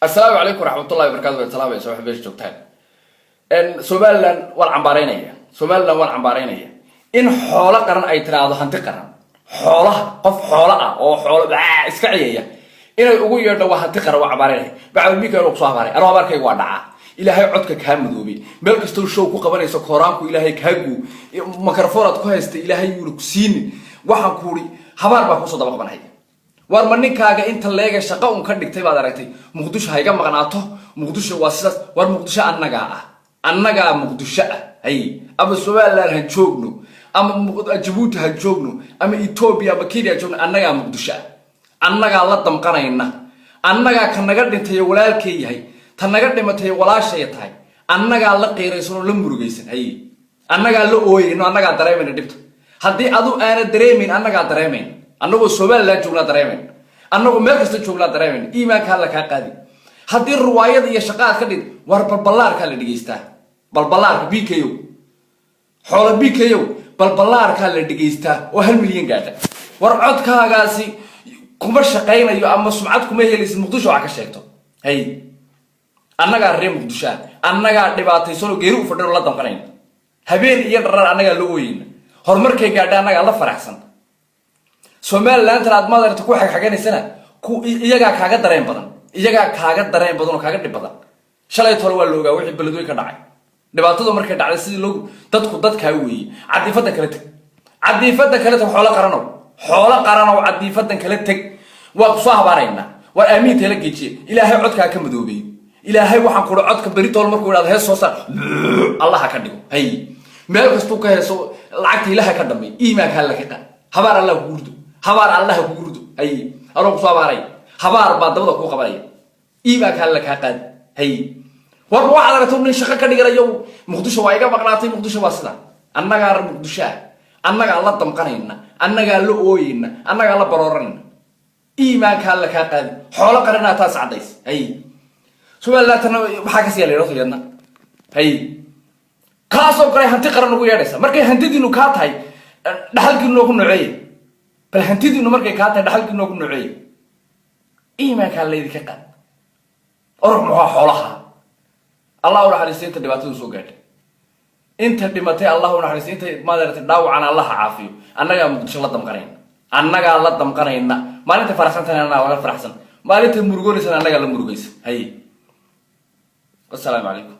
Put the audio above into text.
السلام عليكم ورحمة الله وبركاته. السلام يا صاحبي ايش جوتان ان سومالان والعنبارينيا سومالان والعنبارينيا ان xoolo qaran ay tiraado hanti qaran xoolaha qof xoolo ah oo xoolo iska ciyaaya inay ugu yeedho wax hanti qaran waa cabaareenay bacad mika uu soo habaray aro habarkay waa dhaca ilaahay codka ka madoobi meel kasto show ku qabanayso koraanku ilaahay kaagu makarafoonad ku haysta ilaahay uu ku siin waxaan ku ri habar baa ku soo daba qabanay war ma ninkaaga inta leega shaqo uu ka dhigtay baad aragtay muqdisho hayga maqnaato muqdisho waa sidaas war muqdisho annaga muqdisho ay ama Soomaaliland han joogno ama Djibouti han joogno ama Ethiopia ama Kenya joogno annaga muqdisho annaga la damqanayna annaga ka naga dhintay walaalkay yahay tan naga dhimatay walaashay tahay annaga la qeyraysan la murugaysan hay annaga la ooyayno annaga dareemayna dhibto hadii adu aana dareemin annaga dareemayna annagu Soomaaliland joogna dareemayna annagu meel kasta joogna dareemayna iimaanka la ka qaadi hadii ruwaayad iyo shaqaad ka dhig war balbalaarka la dhigeystaa balbalaarka BKO xoolo BKO balbalaarka la dhigeystaa oo 1 milyan gaadha war codkaagaasi kuma shaqeynayo ama sumcad kuma helaysid muqdisho waxa ka sheegto hay annaga reer muqdisho annaga dhibaataysan oo geeri u fadhiyo la damqanayn habeen iyo dharar annaga la ooyin horumarkay gaadha annaga la faraxsan Soomaaliland aad maadarta ku xagaxaganaysan ku iyaga kaaga dareen badan oo kaaga dhib badan shalay tolo waa looga wixii beledwey ka dhacay dhibaatadu markay dhacday sidii loo dadka weeyay cadifada kale xoolo qarano cadifada kale tag waa soo habaarayna war aaminta la geejiye ilaahay codka ka madoobay ilaahay waxaan ku codka bari tool markuu yiraahdo hees soo saar allah ka dhigo hay meel kasto ka heeso lacagta ilaahay ka dhamay iimaanka la ka habaar allah ku gurdo hay aroo soo habaaray habaar baa dabada ku qabanaya iimaanka la ka qaad hay war waxa laga nin shaqo ka dhiganayo muqdisho waa iga maqnaatay muqdisho waa sida annaga muqdisho annaga la damqanayna annaga la ooyina annaga la barooranayna iimaanka la ka qaad xoolo qarana taas cadays hay Soomaaliland waxa ka sii leeyahay yadna hay kaasoo qaray hanti qaran ugu yeedhaysa markay hantidiinu ka tahay dhaxalkiinu ku nuucay bal hantidiinu markay ka tahay dhaxalkiinu ku nuucay iimaanka la idinka qaad orux ma xoolaha الله ونحرسين انت دباتو سو غاد انت دمتي الله ونحرسين انت ما درت داوعنا الله عافيه انغا مقدش لا دمقرين انغا لا دمقرينا ما انت فرحسنتنا انا ولا فرحسن ما انت مرغونيسن انغا لا مرغيس هي السلام عليكم